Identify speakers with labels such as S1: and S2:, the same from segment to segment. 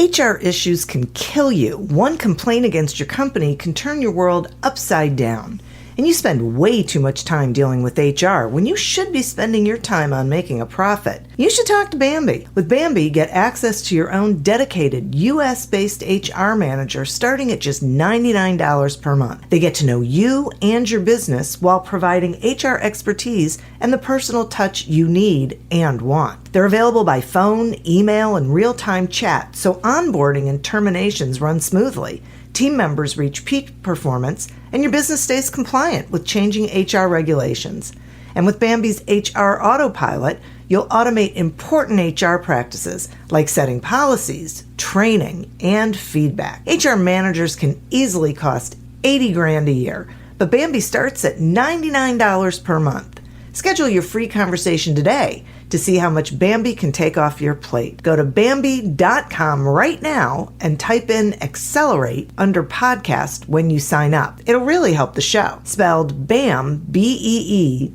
S1: HR issues can kill you. One complaint against your company can turn your world upside down. And you spend way too much time dealing with HR when you should be spending your time on making a profit. You should talk to Bambi. With Bambi, get access to your own dedicated US-based HR manager starting at just $99 per month. They get to know you and your business while providing HR expertise and the personal touch you need and want. They're available by phone, email, and real-time chat, so onboarding and terminations run smoothly. Team members reach peak performance, and your business stays compliant with changing HR regulations. And with Bambi's HR Autopilot, you'll automate important HR practices like setting policies, training, and feedback. HR managers can easily cost $80,000 a year, but Bambi starts at $99 per month. Schedule your free conversation today to see how much Bambi can take off your plate. Go to Bambi.com right now and type in Accelerate under podcast when you sign up. It'll really help the show. Spelled BAM, BEE.com.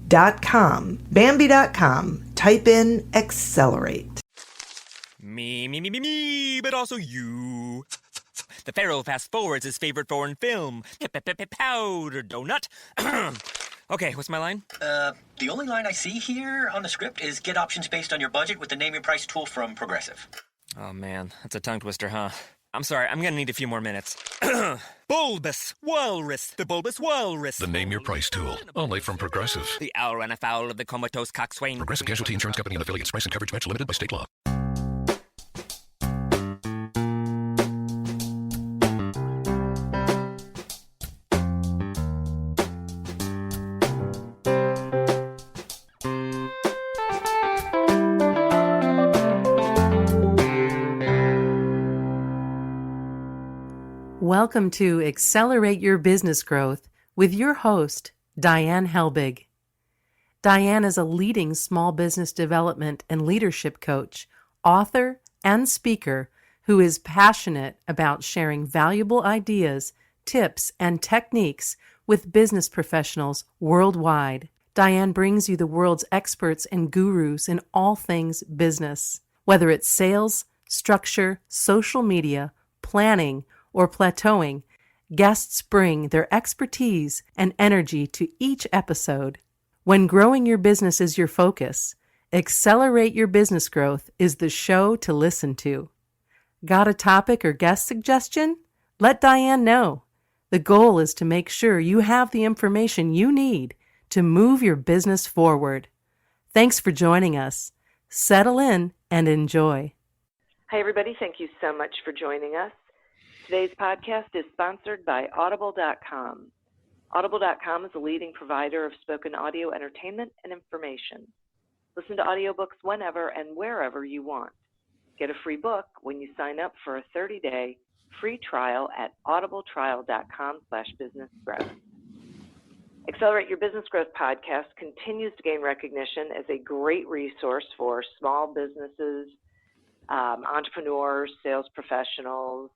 S1: Bambi.com. Type in Accelerate.
S2: Me, but also you. The Pharaoh fast forwards his favorite foreign film, Powder Donut. Okay, what's my line?
S3: The only line I see here on the script is get options based on your budget with the Name Your Price tool from Progressive.
S2: Oh man, that's a tongue twister, huh? I'm sorry, I'm gonna need a few more minutes. Bulbous Walrus, the Bulbous Walrus.
S4: The Name Your Price tool, only from Progressive.
S2: The owl ran afoul of the comatose coxswain.
S4: Progressive Casualty Insurance Company and affiliates. Price and coverage match limited by state law.
S5: Welcome to Accelerate Your Business Growth with your host, Diane Helbig. Diane is a leading small business development and leadership coach, author, and speaker who is passionate about sharing valuable ideas, tips, and techniques with business professionals worldwide. Diane brings you the world's experts and gurus in all things business. Whether it's sales, structure, social media, planning, or plateauing, guests bring their expertise and energy to each episode. When growing your business is your focus, Accelerate Your Business Growth is the show to listen to. Got a topic or guest suggestion? Let Diane know. The goal is to make sure you have the information you need to move your business forward. Thanks for joining us. Settle in and enjoy.
S6: Hi, everybody. Thank you so much for joining us. Today's podcast is sponsored by Audible.com. Audible.com is a leading provider of spoken audio entertainment and information. Listen to audiobooks whenever and wherever you want. Get a free book when you sign up for a 30-day free trial at audibletrial.com/businessgrowth. Accelerate Your Business Growth podcast continues to gain recognition as a great resource for small businesses, entrepreneurs, sales professionals,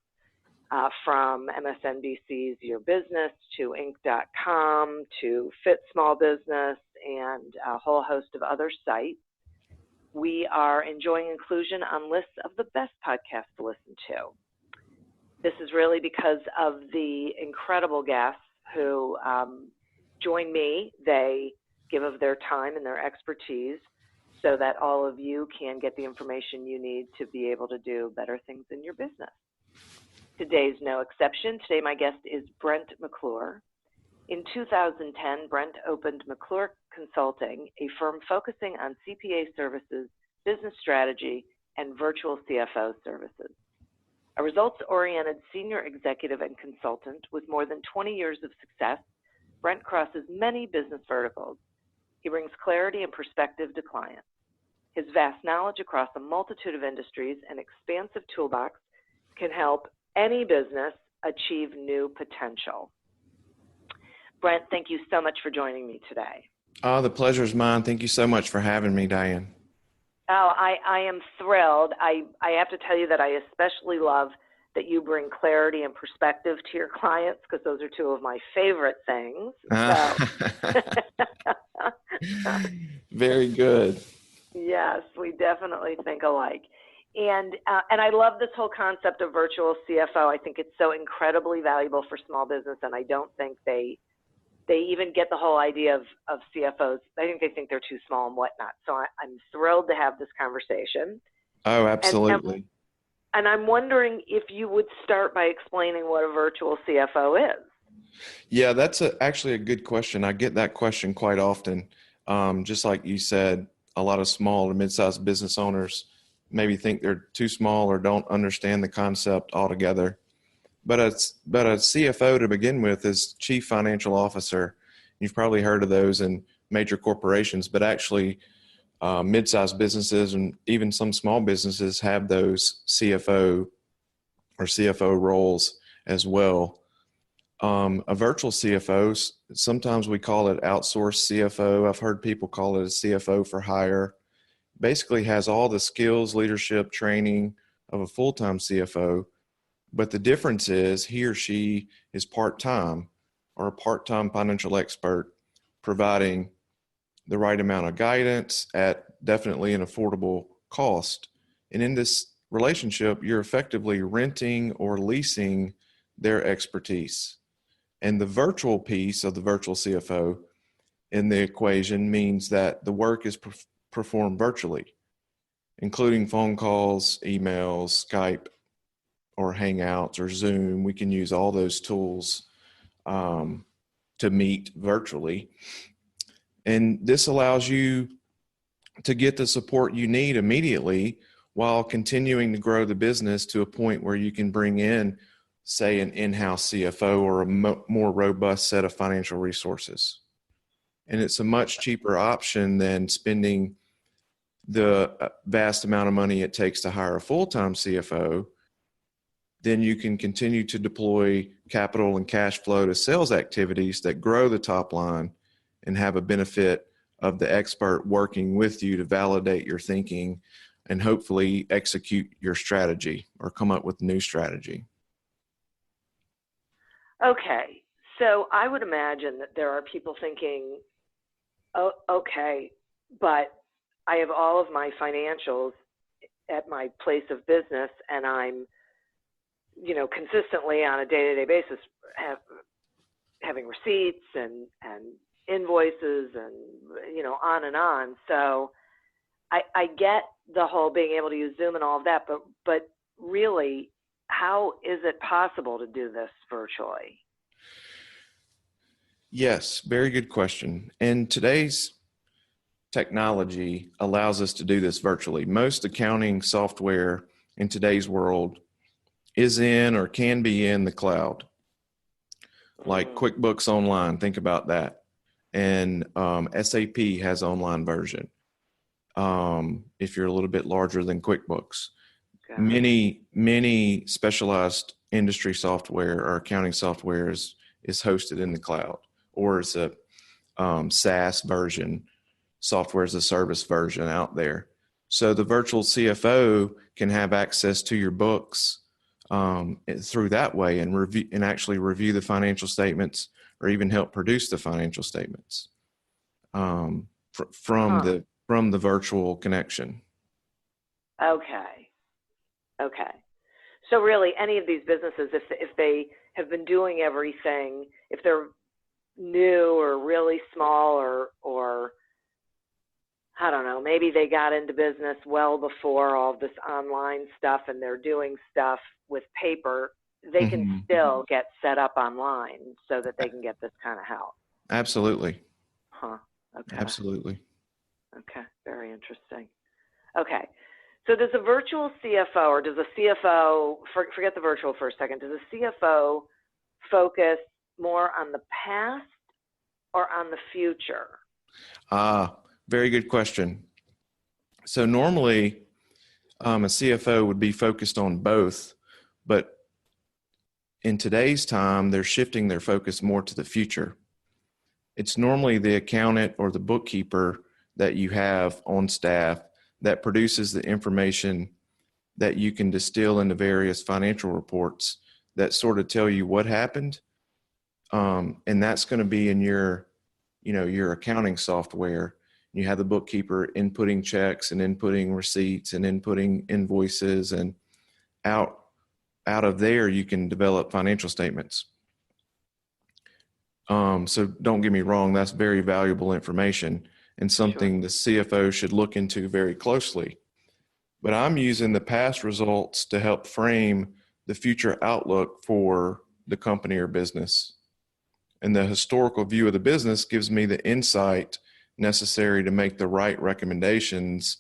S6: from MSNBC's Your Business to Inc.com to Fit Small Business and a whole host of other sites. We are enjoying inclusion on lists of the best podcasts to listen to. This is really because of the incredible guests who join me. They give of their time and their expertise so that all of you can get the information you need to be able to do better things in your business. Today's no exception. Today my guest is Brent McClure. In 2010, Brent opened McClure Consulting, a firm focusing on CPA Services, business strategy, and virtual CFO services. A results-oriented senior executive and consultant with more than 20 years of success, Brent crosses many business verticals. He brings clarity and perspective to clients. His vast knowledge across a multitude of industries and expansive toolbox can help any business achieve new potential. Brent, thank you so much for joining me today.
S7: Oh, the pleasure is mine. Thank you so much for having me, Diane.
S6: Oh, I am thrilled. I have to tell you that I especially love that you bring clarity and perspective to your clients because those are two of my favorite things. So.
S7: Very good.
S6: Yes, we definitely think alike. And I love this whole concept of virtual CFO. I think it's so incredibly valuable for small business, and I don't think they even get the whole idea of CFOs. I think they're too small and whatnot. So I'm thrilled to have this conversation.
S7: Oh, absolutely.
S6: And I'm wondering if you would start by explaining what a virtual CFO is.
S7: Yeah, that's actually a good question. I get that question quite often. Just like you said, a lot of small to mid-sized business owners maybe think they're too small or don't understand the concept altogether. But a CFO to begin with is Chief Financial Officer. You've probably heard of those in major corporations, but actually mid-sized businesses and even some small businesses have those CFO or CFO roles as well. A virtual CFO, sometimes we call it outsourced CFO. I've heard people call it a CFO for hire. Basically has all the skills, leadership, training of a full-time CFO, but the difference is he or she is part-time or a part-time financial expert providing the right amount of guidance at definitely an affordable cost. And in this relationship, you're effectively renting or leasing their expertise. And the virtual piece of the virtual CFO in the equation means that the work is performed virtually, including phone calls, emails, Skype, or Hangouts or Zoom. We can use all those tools to meet virtually. And this allows you to get the support you need immediately while continuing to grow the business to a point where you can bring in, say, an in-house CFO or a more robust set of financial resources. And it's a much cheaper option than spending the vast amount of money it takes to hire a full-time CFO. Then you can continue to deploy capital and cash flow to sales activities that grow the top line and have a benefit of the expert working with you to validate your thinking and hopefully execute your strategy or come up with a new strategy.
S6: Okay, so I would imagine that there are people thinking, oh, okay, but I have all of my financials at my place of business, and I'm, consistently on a day-to-day basis having receipts and invoices and, on and on. So I get the whole being able to use Zoom and all of that, but really, how is it possible to do this virtually?
S7: Yes, very good question. And today's technology allows us to do this virtually. Most accounting software in today's world is in or can be in the cloud, like QuickBooks Online. Think about that. And SAP has online version. If you're a little bit larger than QuickBooks, many specialized industry software or accounting software is hosted in the cloud, or it's a SaaS version, software as a service version out there. So the virtual CFO can have access to your books through that way and actually review the financial statements or even help produce the financial statements from the virtual connection.
S6: Okay. So really, any of these businesses, if they have been doing everything, if they're new or really small or I don't know, maybe they got into business well before all this online stuff and they're doing stuff with paper, they can still get set up online so that they can get this kind of help.
S7: Absolutely.
S6: Okay.
S7: Absolutely.
S6: Okay. Very interesting. Okay. So does a virtual CFO, or does a CFO, forget the virtual for a second, does a CFO focus more on the past or on the future?
S7: Very good question. So normally a CFO would be focused on both, but in today's time, they're shifting their focus more to the future. It's normally the accountant or the bookkeeper that you have on staff that produces the information that you can distill into various financial reports that sort of tell you what happened. And that's going to be in your accounting software. You have the bookkeeper inputting checks and inputting receipts and inputting invoices, and out of there, you can develop financial statements. So don't get me wrong, that's very valuable information and something the CFO should look into very closely. But I'm using the past results to help frame the future outlook for the company or business. And the historical view of the business gives me the insight necessary to make the right recommendations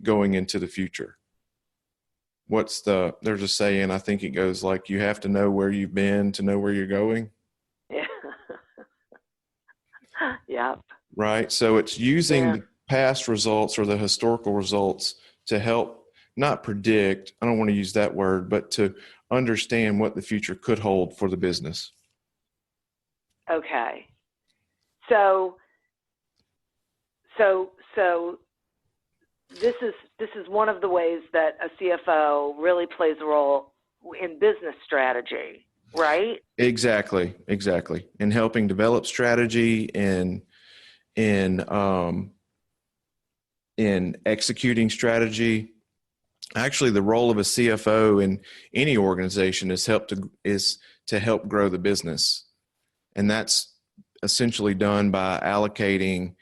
S7: going into the future. There's a saying, I think it goes like, you have to know where you've been to know where you're going.
S6: Yeah. Yep.
S7: Right. So it's using the past results or the historical results to help not predict, I don't want to use that word, but to understand what the future could hold for the business.
S6: Okay. So this is one of the ways that a CFO really plays a role in business strategy, right?
S7: Exactly. In helping develop strategy and in executing strategy. Actually, the role of a CFO in any organization is to help grow the business. And that's essentially done by allocating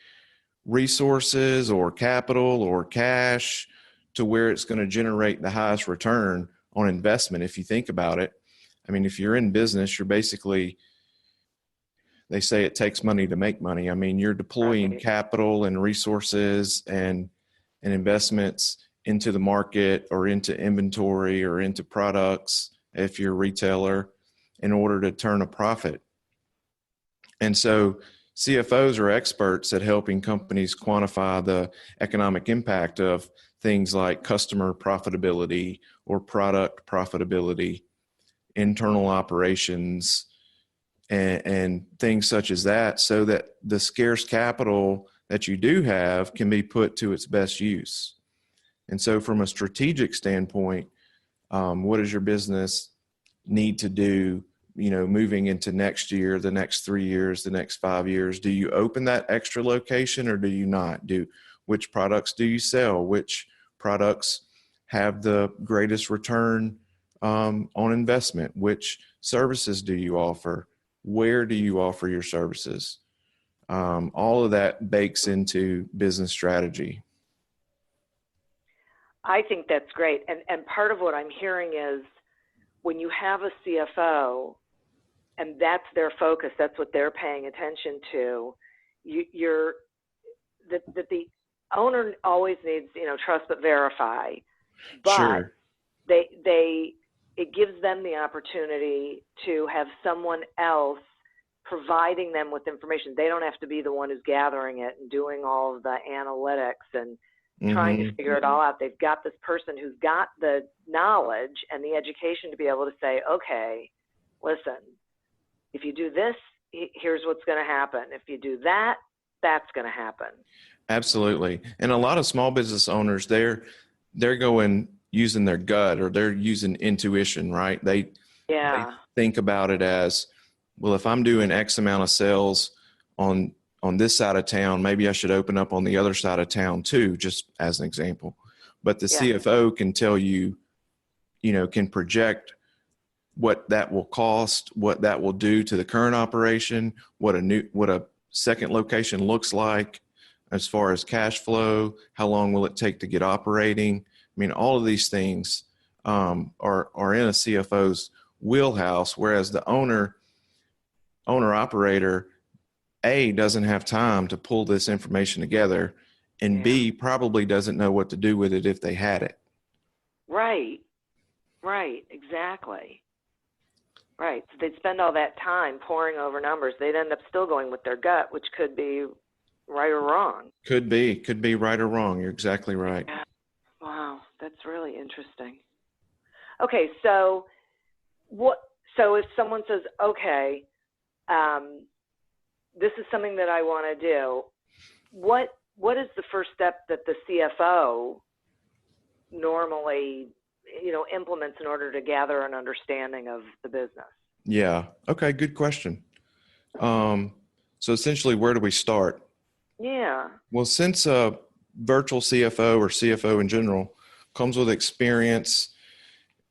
S7: resources or capital or cash to where it's going to generate the highest return on investment. If you think about it, I mean, if you're in business, you're basically, they say it takes money to make money. I mean, you're deploying capital and resources and investments into the market or into inventory or into products, if you're a retailer, in order to turn a profit. And so CFOs are experts at helping companies quantify the economic impact of things like customer profitability or product profitability, internal operations, and things such as that, so that the scarce capital that you do have can be put to its best use. And so from a strategic standpoint, what does your business need to do, moving into next year, the next 3 years, the next 5 years? Do you open that extra location or do you not? Which products do you sell? Which products have the greatest return on investment? Which services do you offer? Where do you offer your services? All of that bakes into business strategy.
S6: I think that's great. And part of what I'm hearing is when you have a CFO and that's their focus, that's what they're paying attention to, that the owner always needs, trust but verify. But
S7: Sure.
S6: it gives them the opportunity to have someone else providing them with information. They don't have to be the one who's gathering it and doing all of the analytics and trying to figure it all out. They've got this person who's got the knowledge and the education to be able to say, okay, listen, if you do this, here's what's going to happen. If you do that, that's going to happen.
S7: Absolutely. And a lot of small business owners, they're going using their gut, or they're using intuition, right? They think about it as, well, if I'm doing X amount of sales on this side of town, maybe I should open up on the other side of town too, just as an example. But the CFO can tell you, can project what that will cost, what that will do to the current operation, what a second location looks like as far as cash flow, how long will it take to get operating. I mean, all of these things are in a CFO's wheelhouse, whereas the owner-operator, A, doesn't have time to pull this information together, and B, probably doesn't know what to do with it if they had it. Right,
S6: exactly. Right, so they'd spend all that time poring over numbers. They'd end up still going with their gut, which could be right or wrong.
S7: Could be right or wrong. You're exactly right.
S6: Yeah. Wow, that's really interesting. Okay, so if someone says, okay, this is something that I want to do, what is the first step that the CFO normally, implements in order to gather an understanding of the business?
S7: Yeah. Okay. Good question. So essentially, where do we start?
S6: Yeah.
S7: Well, since a virtual CFO or CFO in general comes with experience,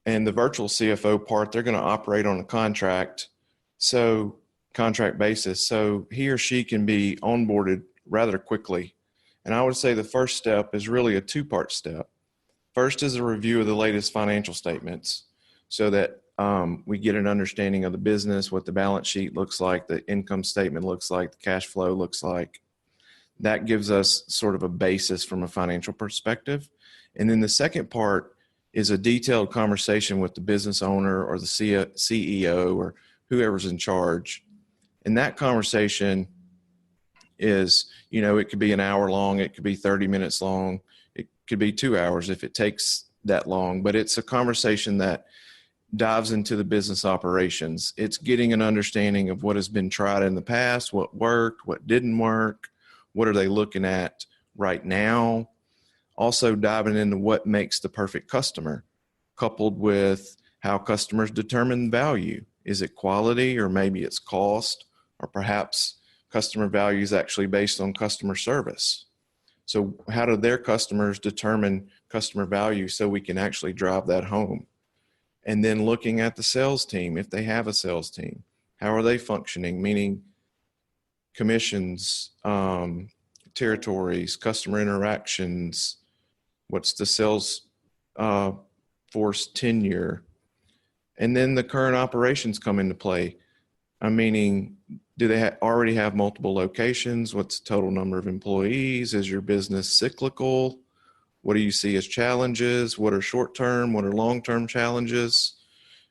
S7: and the virtual CFO part, they're going to operate on a contract basis. So he or she can be onboarded rather quickly. And I would say the first step is really a two-part step. First is a review of the latest financial statements so that we get an understanding of the business, what the balance sheet looks like, the income statement looks like, the cash flow looks like. That gives us sort of a basis from a financial perspective. And then the second part is a detailed conversation with the business owner or the CEO or whoever's in charge. And that conversation is, it could be an hour long, it could be 30 minutes long, it could be 2 hours if it takes that long, but it's a conversation that dives into the business operations. It's getting an understanding of what has been tried in the past, what worked, what didn't work, what are they looking at right now. Also diving into what makes the perfect customer, coupled with how customers determine value. Is it quality, or maybe it's cost, or perhaps customer value is actually based on customer service? So how do their customers determine customer value so we can actually drive that home? And then looking at the sales team, if they have a sales team, how are they functioning? Meaning commissions, territories, customer interactions. What's the sales force tenure? And then the current operations come into play. Meaning, do they already have multiple locations? What's the total number of employees? Is your business cyclical? What do you see as challenges? What are short-term? What are long-term challenges?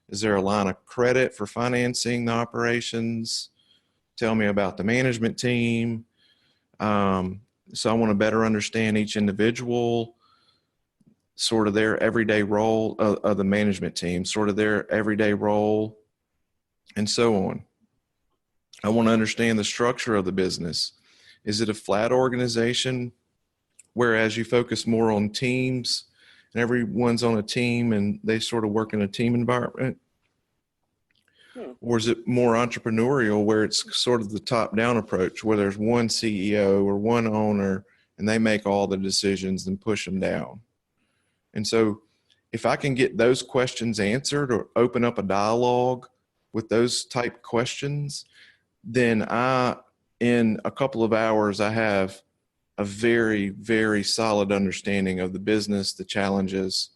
S7: Is there a line of credit for financing the operations? Tell me about the management team. So I want to better understand each individual, sort of their everyday role of the management team, sort of their everyday role, and so on. I want to understand the structure of the business. Is it a flat organization, whereas you focus more on teams and everyone's on a team and they sort of work in a team environment? Or is it more entrepreneurial, where it's sort of the top-down approach, where there's one CEO or one owner and they make all the decisions and push them down? And so if I can get those questions answered or open up a dialogue with those type questions, then in a couple of hours, I have a very, very solid understanding of the business, the challenges,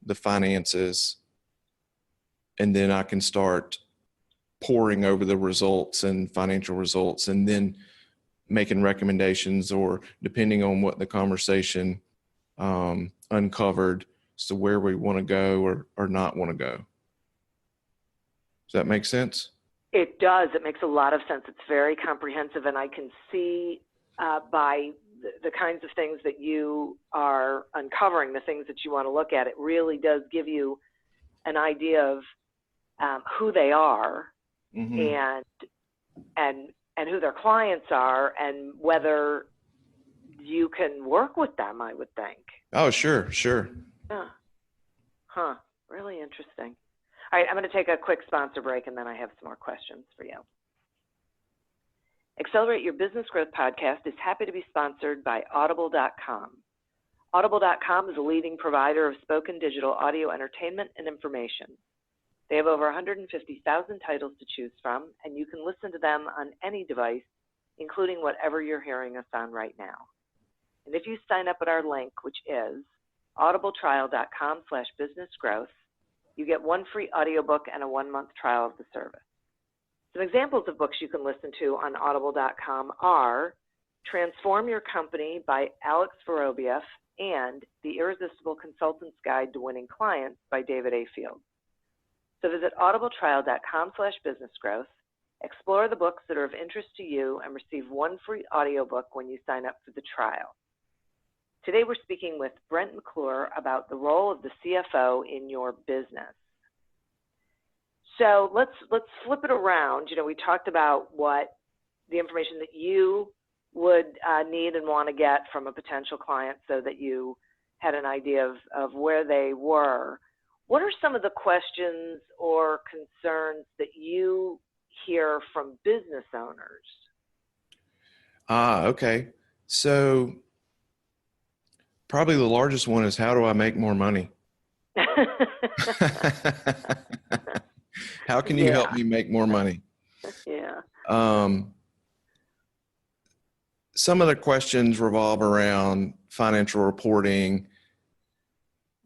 S7: the finances, and then I can start poring over the results and financial results, and then making recommendations, or depending on what the conversation uncovered, as to where we want to go or not want to go. Does that make sense?
S6: It does. It makes a lot of sense. It's very comprehensive, and I can see by the kinds of things that you are uncovering, the things that you want to look at, it really does give you an idea of who they are, and who their clients are, and whether you can work with them, I would think.
S7: Oh, sure.
S6: Yeah. Huh. Really interesting. All right, I'm going to take a quick sponsor break, and then I have some more questions for you. Accelerate Your Business Growth podcast is happy to be sponsored by Audible.com. Audible.com is a leading provider of spoken digital audio entertainment and information. They have over 150,000 titles to choose from, and you can listen to them on any device, including whatever you're hearing us on right now. And if you sign up at our link, which is audibletrial.com/businessgrowth, you get one free audiobook and a 1-month trial of the service. Some examples of books you can listen to on audible.com are Transform Your Company by Alex Vorobieff and The Irresistible Consultant's Guide to Winning Clients by David A. Field. So visit audibletrial.com/businessgrowth, explore the books that are of interest to you, and receive one free audiobook when you sign up for the trial. Today we're speaking with Brent McClure about the role of the CFO in your business. So let's flip it around. We talked about what the information that you would need and want to get from a potential client so that you had an idea of where they were. What are some of the questions or concerns that you hear from business owners?
S7: Okay. So probably the largest one is, how do I make more money? How can you help me make more money?
S6: Yeah.
S7: Some of the questions revolve around financial reporting.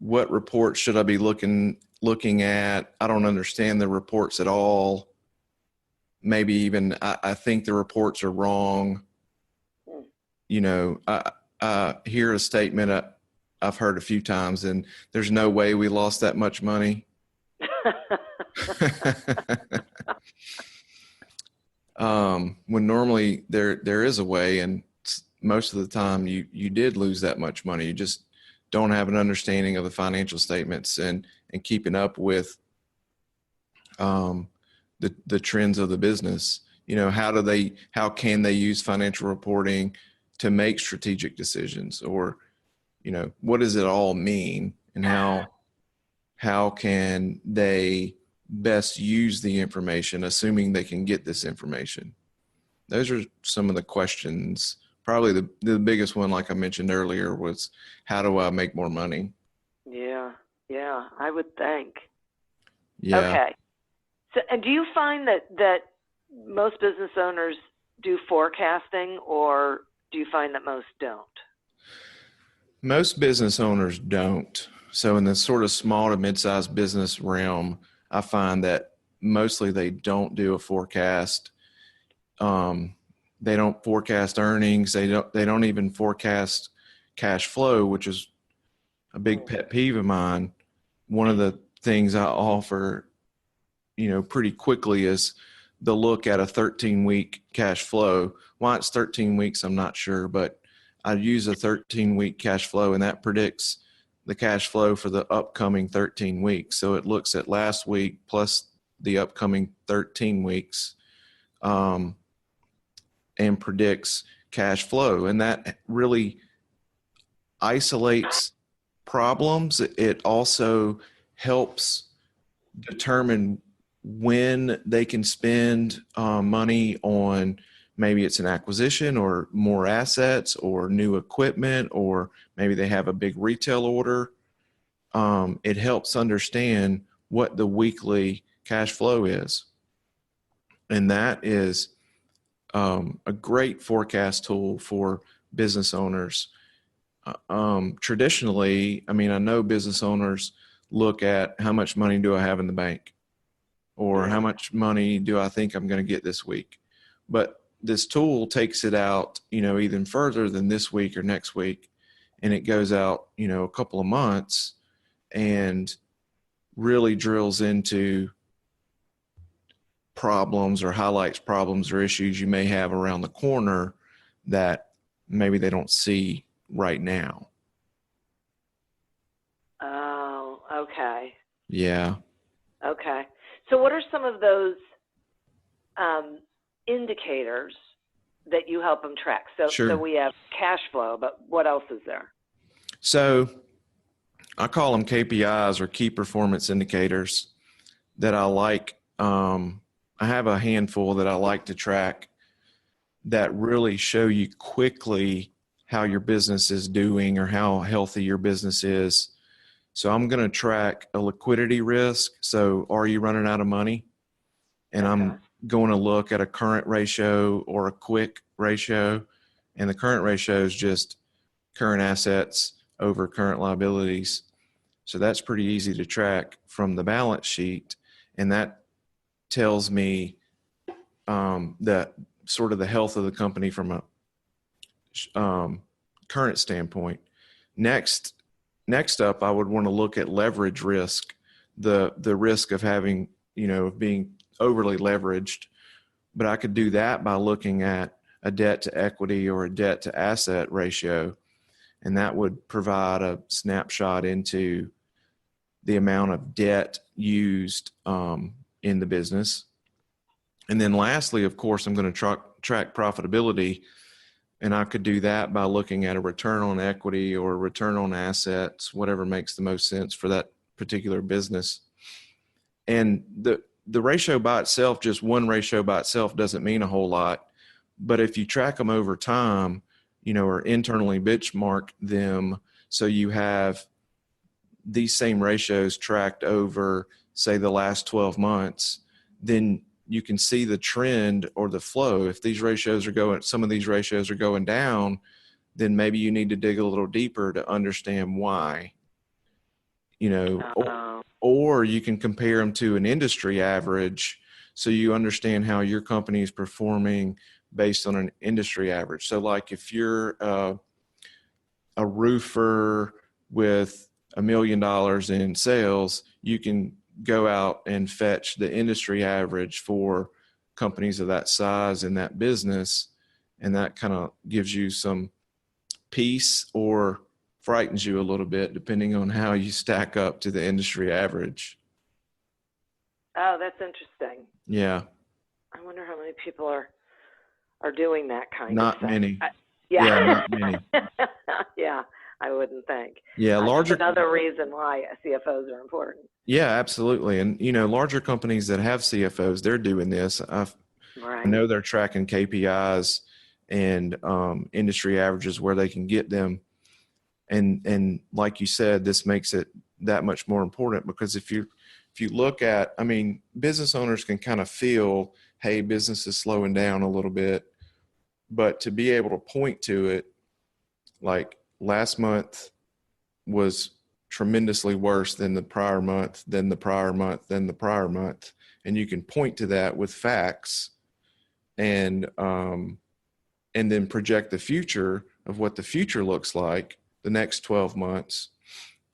S7: What reports should I be looking at? I don't understand the reports at all. Maybe even I think the reports are wrong. You know, I hear a statement I've heard a few times, and there's no way we lost that much money. When normally there is a way, and most of the time you did lose that much money. You just don't have an understanding of the financial statements and keeping up with the trends of the business. You know, how can they use financial reporting to make strategic decisions, or, you know, what does it all mean, and how can they best use the information, assuming they can get this information? Those are some of the questions. Probably the biggest one, like I mentioned earlier, was, how do I make more money?
S6: Yeah, I would think.
S7: Yeah.
S6: Okay. So, and do you find that most business owners do forecasting, or do you find that most don't?
S7: Most business owners don't. So in the sort of small to mid-sized business realm, I find that mostly they don't do a forecast. They don't forecast earnings. They don't even forecast cash flow, which is a big pet peeve of mine. One of the things I offer, you know, pretty quickly is the look at a 13-week cash flow. Why it's 13 weeks, I'm not sure, but I use a 13-week cash flow, and that predicts the cash flow for the upcoming 13 weeks. So it looks at last week plus the upcoming 13 weeks, and predicts cash flow. And that really isolates problems. It also helps determine when they can spend money on, maybe it's an acquisition or more assets or new equipment, or maybe they have a big retail order. It helps understand what the weekly cash flow is. And that is a great forecast tool for business owners. Traditionally, I mean, I know business owners look at, how much money do I have in the bank? Or how much money do I think I'm going to get this week? But this tool takes it out, you know, even further than this week or next week. And it goes out, you know, a couple of months, and really drills into problems, or highlights problems or issues you may have around the corner that maybe they don't see right now.
S6: Oh, okay.
S7: Yeah.
S6: Okay. So what are some of those indicators that you help them track? So,
S7: Sure.
S6: So we have cash flow, but what else is there?
S7: So I call them KPIs, or key performance indicators, that I like. I have a handful that I like to track that really show you quickly how your business is doing, or how healthy your business is. So I'm going to track a liquidity risk. So are you running out of money? And I'm going to look at a current ratio or a quick ratio. And the current ratio is just current assets over current liabilities. So that's pretty easy to track from the balance sheet. And that tells me that sort of the health of the company from a current standpoint. Next up, I would want to look at leverage risk, the risk of having, you know, of being overly leveraged. But I could do that by looking at a debt to equity or a debt to asset ratio. And that would provide a snapshot into the amount of debt used in the business. And then lastly, of course, I'm going to track profitability. And I could do that by looking at a return on equity or a return on assets, whatever makes the most sense for that particular business. And the ratio by itself, just one ratio by itself, doesn't mean a whole lot. But if you track them over time, or internally benchmark them, so you have these same ratios tracked over, say, the last 12 months, then you can see the trend or the flow. If these ratios are going, some of these ratios are going down, then maybe you need to dig a little deeper to understand why, or you can compare them to an industry average, so you understand how your company is performing based on an industry average. So like if you're a roofer with $1 million in sales, you can go out and fetch the industry average for companies of that size in that business. And that kind of gives you some peace or frightens you a little bit, depending on how you stack up to the industry average.
S6: Oh, that's interesting.
S7: Yeah.
S6: I wonder how many people are doing that kind
S7: Not
S6: of thing.
S7: many.
S6: Yeah,
S7: not many.
S6: Yeah, I wouldn't think.
S7: Yeah, larger.
S6: That's another reason why CFOs are important.
S7: Yeah, absolutely. And, larger companies that have CFOs, they're doing this. I know they're tracking KPIs and industry averages where they can get them. And like you said, this makes it that much more important, because if you look at, business owners can kind of feel, hey, business is slowing down a little bit, but to be able to point to it, like last month was tremendously worse than the prior month, than the prior month, than the prior month. And you can point to that with facts and then project the future of what the future looks like the next 12 months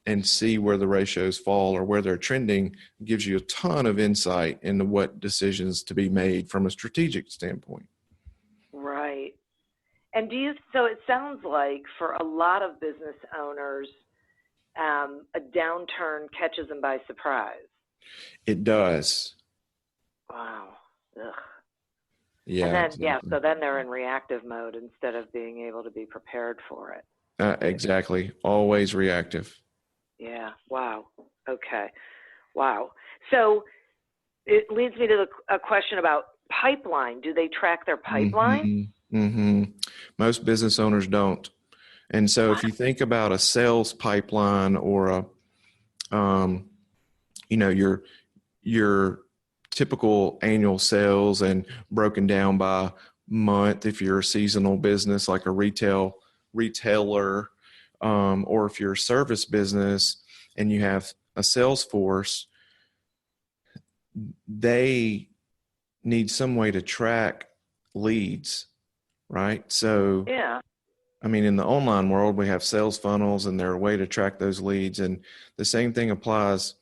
S7: and see where the ratios fall or where they're trending. It gives you a ton of insight into what decisions to be made from a strategic standpoint.
S6: Right. And so it sounds like for a lot of business owners, a downturn catches them by surprise.
S7: It does.
S6: Wow. Ugh.
S7: Yeah.
S6: And then,
S7: exactly.
S6: so then they're in reactive mode instead of being able to be prepared for it.
S7: Exactly. Always reactive.
S6: Yeah. Wow. Okay. Wow. So it leads me to a question about pipeline. Do they track their pipeline?
S7: Mm-hmm. Most business owners don't. And so if you think about a sales pipeline or your typical annual sales and broken down by month, if you're a seasonal business like a retailer, or if you're a service business and you have a sales force, they need some way to track leads, right? So
S6: Yeah.
S7: in the online world, we have sales funnels and they're a way to track those leads. And the same thing applies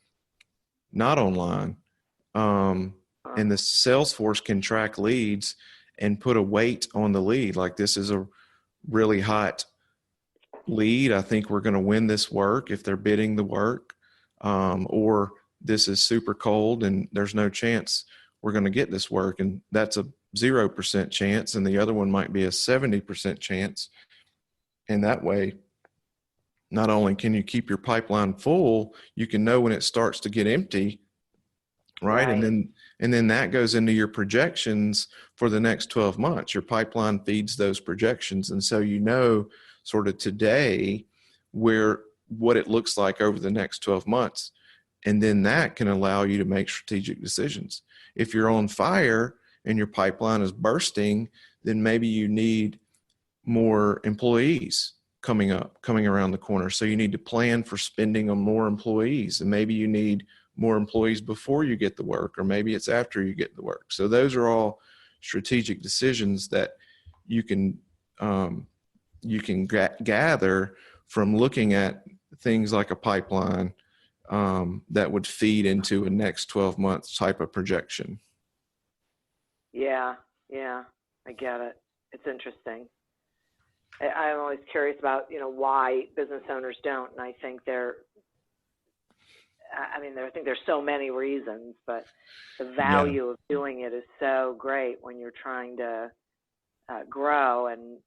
S7: not online. And the sales force can track leads and put a weight on the lead. Like, this is a really hot lead. I think we're going to win this work if they're bidding the work. Or this is super cold and there's no chance we're going to get this work. And that's a 0% chance. And the other one might be a 70% chance. And that way, not only can you keep your pipeline full, you can know when it starts to get empty, right? And then that goes into your projections for the next 12 months. Your pipeline feeds those projections. And so sort of today what it looks like over the next 12 months. And then that can allow you to make strategic decisions. If you're on fire and your pipeline is bursting, then maybe you need more employees coming around the corner. So you need to plan for spending on more employees, and maybe you need more employees before you get the work, or maybe it's after you get the work. So those are all strategic decisions that you can gather from looking at things like a pipeline that would feed into a next 12 months type of projection.
S6: Yeah, I get it. It's interesting. I'm always curious about, why business owners don't. And I think I think there's so many reasons, but the value of doing it is so great when you're trying to grow and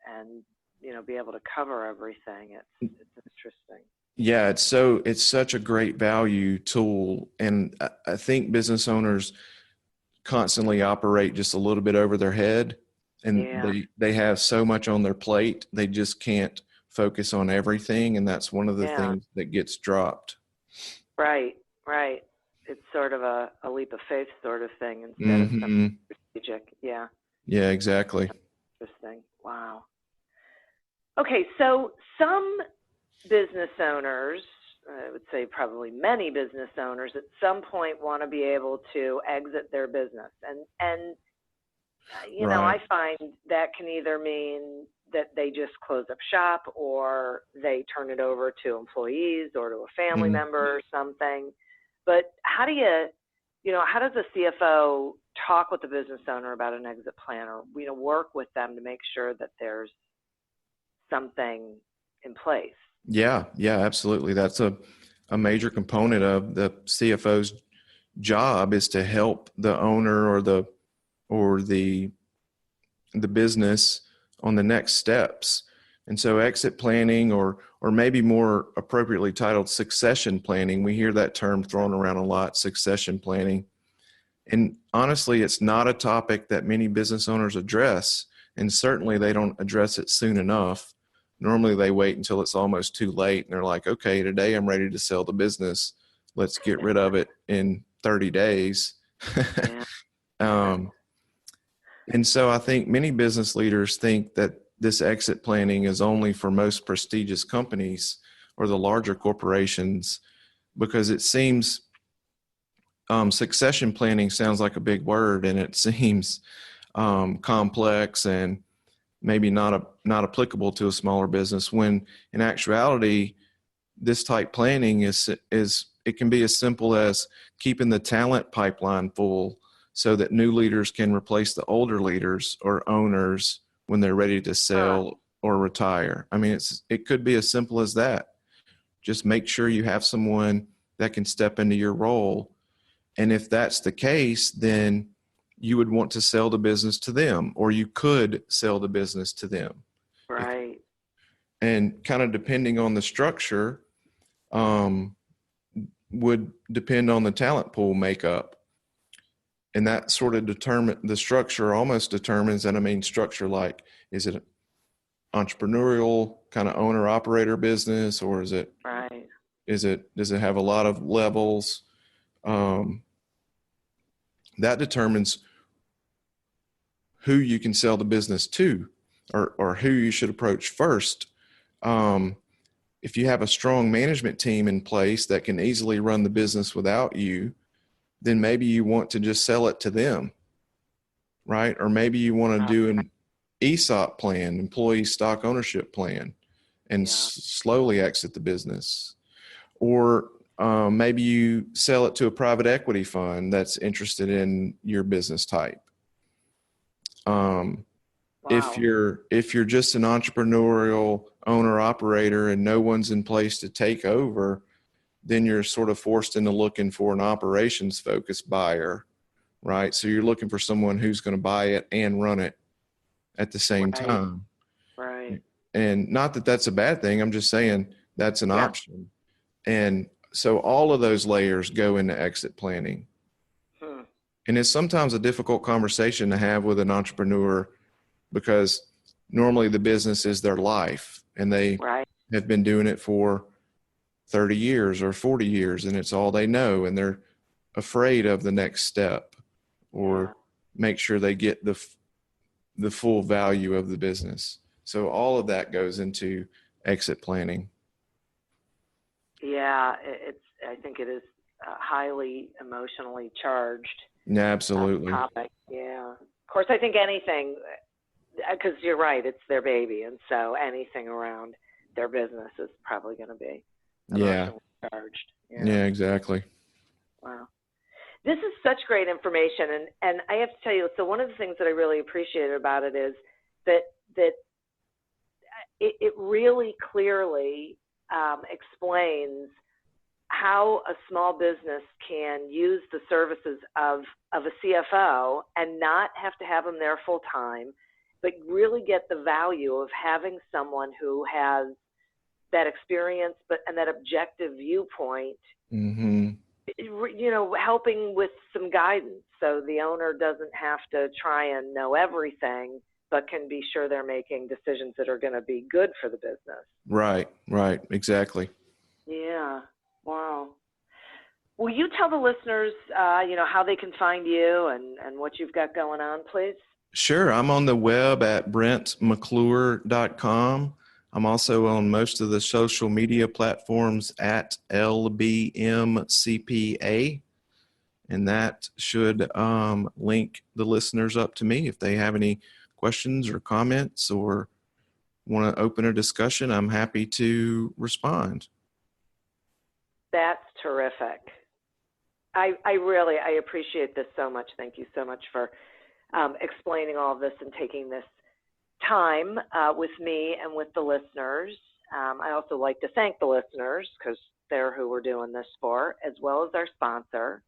S6: be able to cover everything. It's interesting.
S7: Yeah, it's such a great value tool. And I think business owners constantly operate just a little bit over their head. and they have so much on their plate, they just can't focus on everything, and that's one of the things that gets dropped.
S6: Right. It's sort of a leap of faith sort of thing instead of something strategic. Yeah,
S7: exactly.
S6: interesting. Wow. Okay, so some business owners, I would say probably many business owners, at some point want to be able to exit their business, and you know, I find that can either mean that they just close up shop, or they turn it over to employees or to a family member or something. But how do how does a CFO talk with the business owner about an exit plan, or work with them to make sure that there's something in place?
S7: Yeah, absolutely. That's a major component of the CFO's job, is to help the owner or the business on the next steps. And so exit planning, or maybe more appropriately titled succession planning, we hear that term thrown around a lot, succession planning. And honestly, it's not a topic that many business owners address, and certainly they don't address it soon enough. Normally they wait until it's almost too late, and they're like, okay, today I'm ready to sell the business. Let's get rid of it in 30 days. And so I think many business leaders think that this exit planning is only for most prestigious companies or the larger corporations, because it seems succession planning sounds like a big word, and it seems complex and maybe not applicable to a smaller business, when in actuality, this type planning is it can be as simple as keeping the talent pipeline full so that new leaders can replace the older leaders or owners when they're ready to sell or retire. I mean, it could be as simple as that. Just make sure you have someone that can step into your role. And if that's the case, then you would want to sell the business to them, or you could sell the business to them.
S6: Right.
S7: And kind of depending on the structure, would depend on the talent pool makeup. And that sort of the structure almost determines that. I mean, structure like, is it an entrepreneurial kind of owner operator business, or is it, does it have a lot of levels? That determines who you can sell the business to, or who you should approach first. If you have a strong management team in place that can easily run the business without you, then maybe you want to just sell it to them, right? Or maybe you want to do an ESOP plan, employee stock ownership plan, and slowly exit the business. Or maybe you sell it to a private equity fund that's interested in your business type. If you're just an entrepreneurial owner operator and no one's in place to take over, then you're sort of forced into looking for an operations focused buyer, right? So you're looking for someone who's going to buy it and run it at the same time.
S6: Right.
S7: And not that that's a bad thing. I'm just saying that's an option. And so all of those layers go into exit planning. And it's sometimes a difficult conversation to have with an entrepreneur, because normally the business is their life, and they have been doing it for 30 years or 40 years, and it's all they know, and they're afraid of the next step, or make sure they get the full value of the business. So all of that goes into exit planning.
S6: Yeah, I think it is highly emotionally charged.
S7: Absolutely.
S6: Topic. Yeah. Of course, I think anything, because you're right, it's their baby, and so anything around their business is probably going to be emotionally charged.
S7: Yeah, exactly.
S6: Wow. This is such great information, and I have to tell you, so one of the things that I really appreciated about it is that it really clearly explains how a small business can use the services of a CFO and not have to have them there full time, but really get the value of having someone who has that experience and that objective viewpoint, helping with some guidance, so the owner doesn't have to try and know everything, but can be sure they're making decisions that are going to be good for the business.
S7: Right, exactly.
S6: Yeah. Wow. Will you tell the listeners, how they can find you and what you've got going on, please?
S7: Sure. I'm on the web at brentmcclure.com. I'm also on most of the social media platforms at LBMCPA. And that should link the listeners up to me. If they have any questions or comments or want to open a discussion, I'm happy to respond.
S6: That's terrific. I appreciate this so much. Thank you so much for explaining all of this and taking this time with me and with the listeners. I also like to thank the listeners because they're who we're doing this for, as well as our sponsor.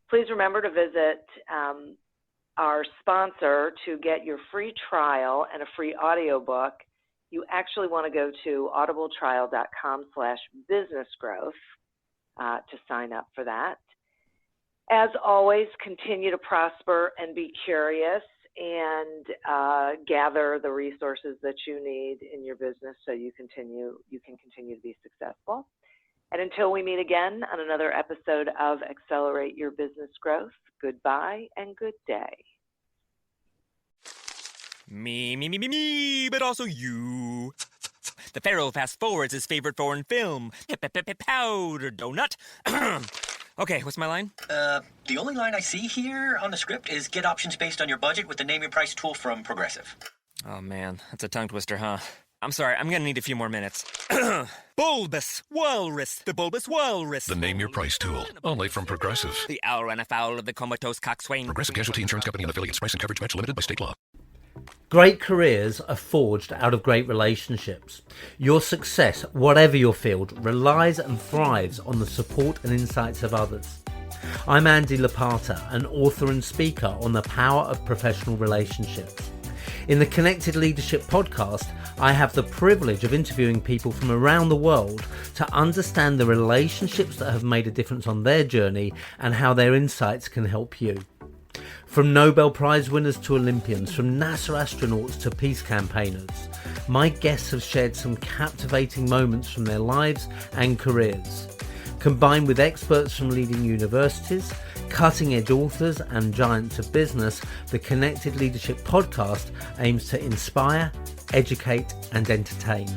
S6: Please remember to visit our sponsor to get your free trial and a free audiobook. You actually want to go to audibletrial.com/businessgrowth to sign up for that. As always, continue to prosper and be curious and gather the resources that you need in your business so you can continue to be successful. And until we meet again on another episode of Accelerate Your Business Growth, goodbye and good day.
S2: Me, but also you. The Pharaoh fast forwards his favorite foreign film, Powder Donut. Okay, what's my line?
S3: The only line I see here on the script is get options based on your budget with the Name Your Price tool from Progressive.
S2: Oh man, that's a tongue twister, huh? I'm sorry, I'm gonna need a few more minutes. Bulbous Walrus, the Bulbous Walrus.
S4: The Name Your Price tool, only from Progressive.
S2: The owl ran afoul of the comatose coxswain.
S4: Progressive Casualty Insurance Company and affiliates. Price and coverage match limited by state law.
S8: Great careers are forged out of great relationships. Your success, whatever your field, relies and thrives on the support and insights of others. I'm Andy Lapata, an author and speaker on the power of professional relationships. In the Connected Leadership podcast, I have the privilege of interviewing people from around the world to understand the relationships that have made a difference on their journey and how their insights can help you. From Nobel Prize winners to Olympians, from NASA astronauts to peace campaigners, my guests have shared some captivating moments from their lives and careers. Combined with experts from leading universities, cutting-edge authors and giants of business, the Connected Leadership podcast aims to inspire, educate and entertain.